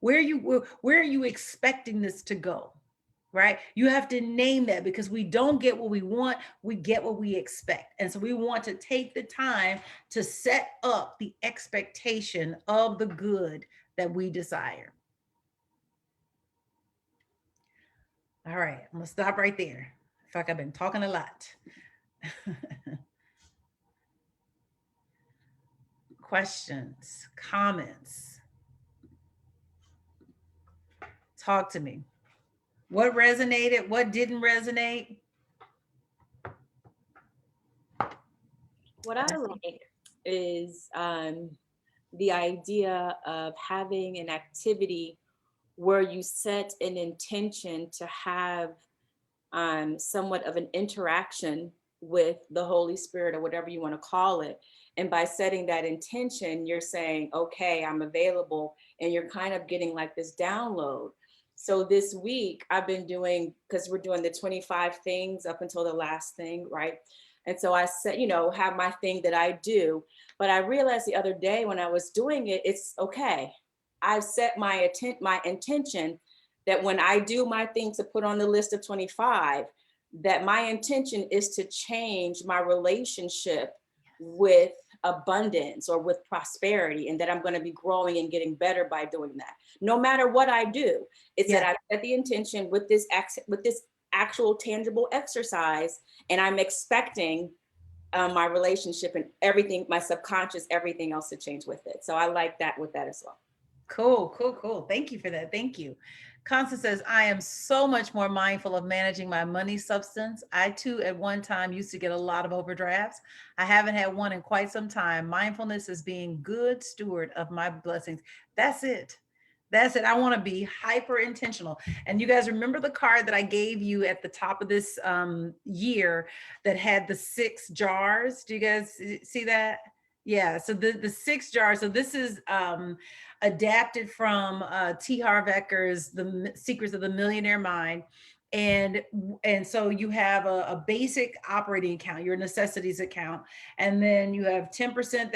Where are you expecting this to go? Right? You have to name that, because we don't get what we want, we get what we expect. And so we want to take the time to set up the expectation of the good that we desire. All right, I'm gonna stop right there. I feel like I've been talking a lot. Questions, comments? Talk to me. What resonated? What didn't resonate? What I like is the idea of having an activity where you set an intention to have somewhat of an interaction with the Holy Spirit or whatever you want to call it. And by setting that intention, you're saying, okay, I'm available. And you're kind of getting like this download. So this week I've been doing, because we're doing the 25 things up until the last thing, right? And so I said, have my thing that I do. But I realized the other day when I was doing it, it's okay. I've set my intention that when I do my thing to put on the list of 25, that my intention is to change my relationship with abundance or with prosperity, and that I'm going to be growing and getting better by doing that. No matter what I do, it's that I set the intention with this actual tangible exercise, and I'm expecting my relationship and everything, my subconscious, everything else to change with it. So I like that with that as well. Cool. Thank you for that. Thank you. Constance says, I am so much more mindful of managing my money substance. I too, at one time, used to get a lot of overdrafts. I haven't had one in quite some time. Mindfulness is being good steward of my blessings. That's it. That's it. I want to be hyper intentional. And you guys remember the card that I gave you at the top of this year that had the 6 jars? Do you guys see that? Yeah. So the 6 jars. So this is adapted from T. Harv Eker's The Secrets of the Millionaire Mind. And so you have a basic operating account, your necessities account, and then you have 10%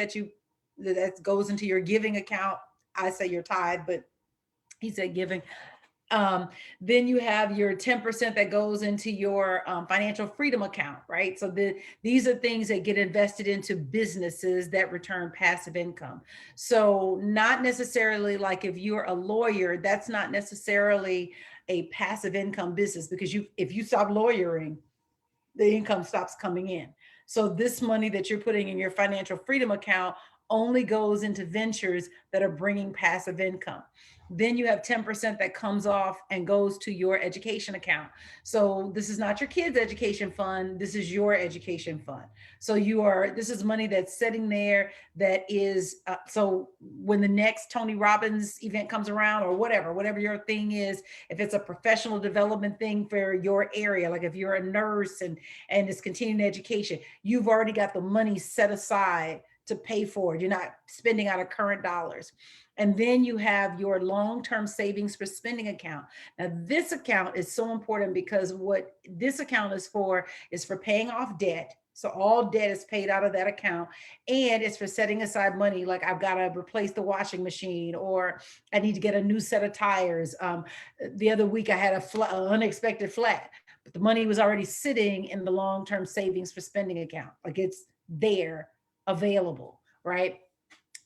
that goes into your giving account. I say your tithe, but he said giving. Then you have your 10% that goes into your financial freedom account, right? So these are things that get invested into businesses that return passive income. So not necessarily like if you're a lawyer, that's not necessarily a passive income business, because if you stop lawyering, the income stops coming in. So this money that you're putting in your financial freedom account only goes into ventures that are bringing passive income. Then you have 10% that comes off and goes to your education account. So this is not your kids' education fund. This is your education fund. So this is money that's sitting there that is, so when the next Tony Robbins event comes around, or whatever your thing is, if it's a professional development thing for your area, like if you're a nurse and it's continuing education, you've already got the money set aside to pay for it. You're not spending out of current dollars. And then you have your long-term savings for spending account. Now, this account is so important because what this account is for paying off debt. So all debt is paid out of that account, and it's for setting aside money. Like I've got to replace the washing machine, or I need to get a new set of tires. The other week I had an unexpected flat, but the money was already sitting in the long-term savings for spending account. Like it's there, available, right?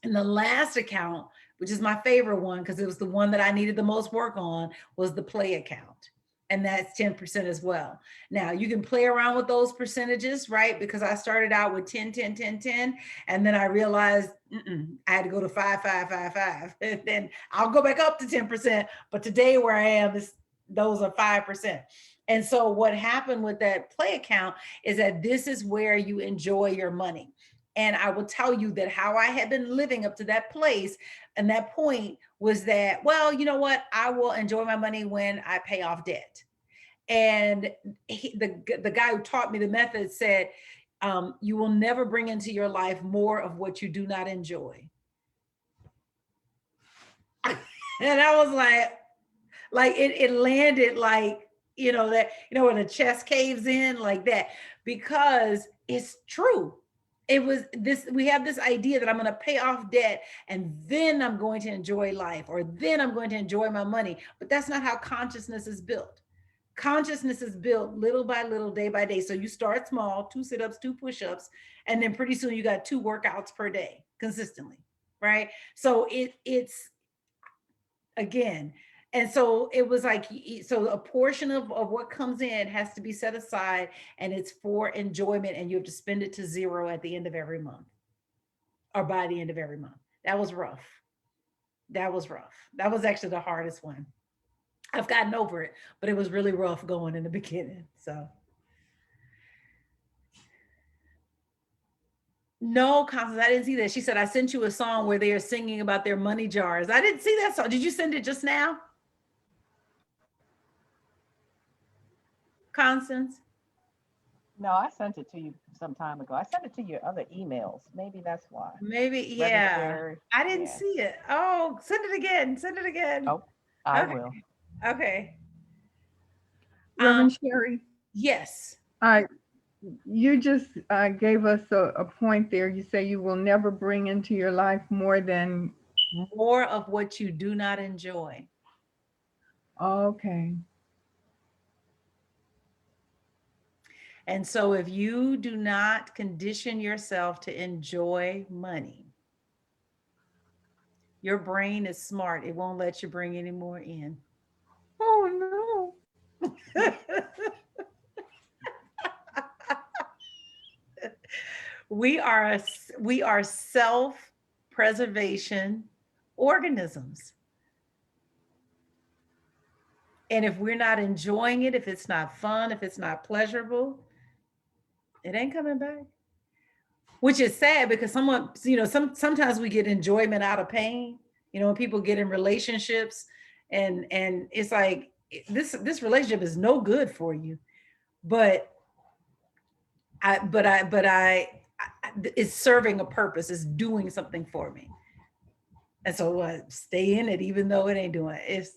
And the last account, which is my favorite one because it was the one that I needed the most work on, was the play account. And that's 10% as well. Now you can play around with those percentages, right? Because I started out with 10, 10, 10, 10. And then I realized I had to go to 5, 5, 5, 5. And then I'll go back up to 10%. But today where I am those are 5%. And so what happened with that play account is that this is where you enjoy your money. And I will tell you that how I had been living up to that place and that point was that, well, you know what? I will enjoy my money when I pay off debt. And the guy who taught me the method said, you will never bring into your life more of what you do not enjoy. And I was like it landed like, when the chest caves in like that, because it's true. It was this, we have this idea that I'm going to pay off debt and then I'm going to enjoy life, or then I'm going to enjoy my money. But that's not how consciousness is built. Consciousness is built little by little, day by day. So you start small, 2 sit-ups, 2 push-ups, and then pretty soon you got 2 workouts per day consistently, right? So it's again, and so it was like, so a portion of what comes in has to be set aside, and it's for enjoyment, and you have to spend it to 0 at the end of every month, or by the end of every month. That was rough. That was rough. That was actually the hardest one. I've gotten over it, but it was really rough going in the beginning. So No, Constance, I didn't see that. She said, I sent you a song where they are singing about their money jars. I didn't see that song. Did you send it just now, Constance? No, I sent it to you some time ago. I sent it to your other emails. Maybe that's why. Maybe, Reverend yeah. Sherri. I didn't Yeah. see it. Oh, send it again. Send it again. Oh, I Okay. will. Okay. Reverend Sherri, Yes. you just gave us a point there. You say you will never bring into your life more than, More of what you do not enjoy. okay. And so if you do not condition yourself to enjoy money, your brain is smart. It won't let you bring any more in. Oh we are self-preservation organisms. And if we're not enjoying it, if it's not fun, if it's not pleasurable, it ain't coming back. Which is sad because someone, sometimes we get enjoyment out of pain. When people get in relationships and it's like this relationship is no good for you, but it's serving a purpose, it's doing something for me. And so I stay in it even though it ain't doing it. It's,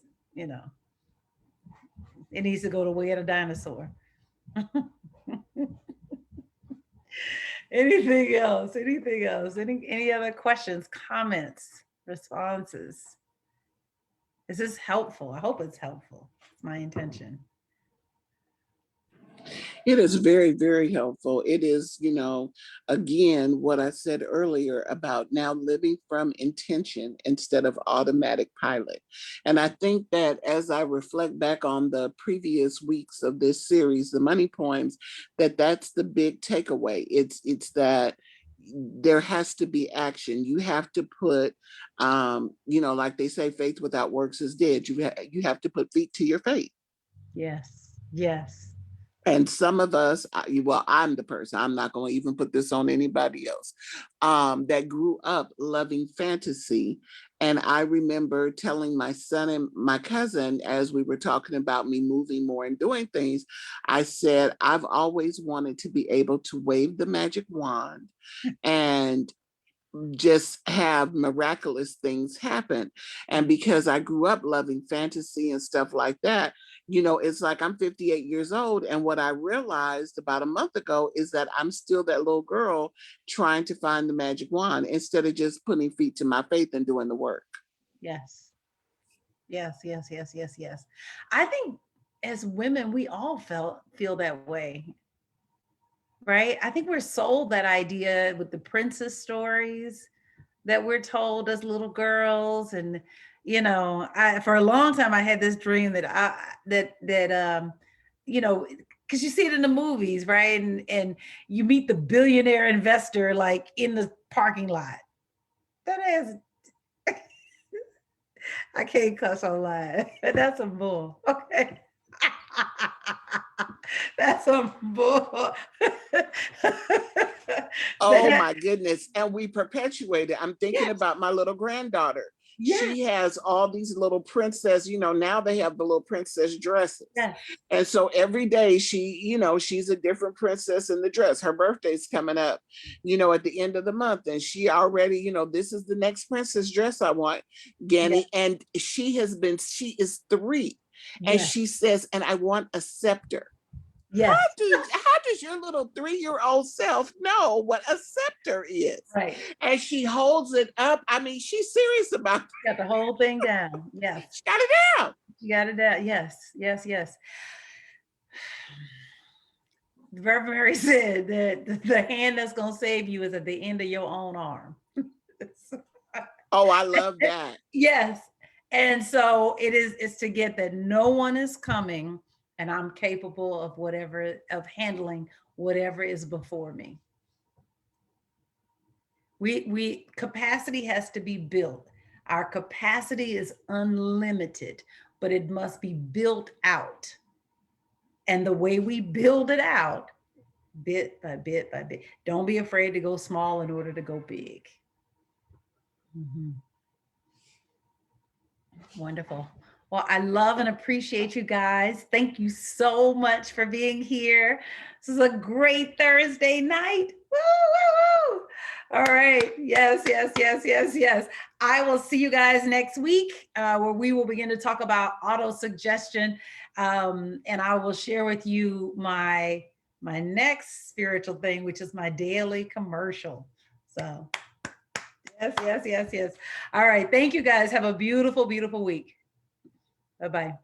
it needs to go the way of a dinosaur. Anything else? Anything else? Any other questions, comments, responses? Is this helpful? I hope it's helpful. It's my intention. It is very, very helpful. It is, again, what I said earlier about now living from intention instead of automatic pilot. And I think that as I reflect back on the previous weeks of this series, the money poems, that's the big takeaway. It's that there has to be action. You have to put, like they say, faith without works is dead. You have to put feet to your faith. Yes. Yes. And some of us, I'm the person, I'm not going to even put this on anybody else, that grew up loving fantasy. And I remember telling my son and my cousin, as we were talking about me moving more and doing things, I said, I've always wanted to be able to wave the magic wand and just have miraculous things happen. And because I grew up loving fantasy and stuff like that, it's like I'm 58 years old. And what I realized about a month ago is that I'm still that little girl trying to find the magic wand instead of just putting feet to my faith and doing the work. Yes. Yes, yes, yes, yes, yes. I think as women, we all feel that way, right? I think we're sold that idea with the princess stories that we're told as little girls. And, for a long time, I had this dream because you see it in the movies, right? And you meet the billionaire investor like in the parking lot. That is, I can't cuss online. That's a bull. Okay. That's a bull. Oh my goodness. And we perpetuate it. I'm thinking about my little granddaughter. Yes. She has all these little princess, now they have the little princess dresses. Yes. And so every day she's a different princess in the dress. Her birthday's coming up, at the end of the month. And she already, this is the next princess dress I want, Ganny. Yes. And she is 3. And yes. She says, and I want a scepter. Yes. How does your little 3-year-old self know what a scepter is? Right. And she holds it up. I mean, she's serious about it. Got the whole thing down. Yes. She got it down. She got it down. Yes. Yes. Yes. Reverend Mary said that the hand that's going to save you is at the end of your own arm. Oh, I love that. Yes. And so it's to get that no one is coming and I'm capable of handling whatever is before me. Capacity has to be built. Our capacity is unlimited, but it must be built out. And the way we build it out, bit by bit by bit. Don't be afraid to go small in order to go big. Mhm. Wonderful. Well, I love and appreciate you guys. Thank you so much for being here. This is a great Thursday night. Woo, woo, woo. All right. Yes, yes, yes, yes, yes. I will see you guys next week where we will begin to talk about auto suggestion. And I will share with you my next spiritual thing, which is my daily commercial. So yes, yes, yes, yes. All right. Thank you guys. Have a beautiful, beautiful week. Bye-bye.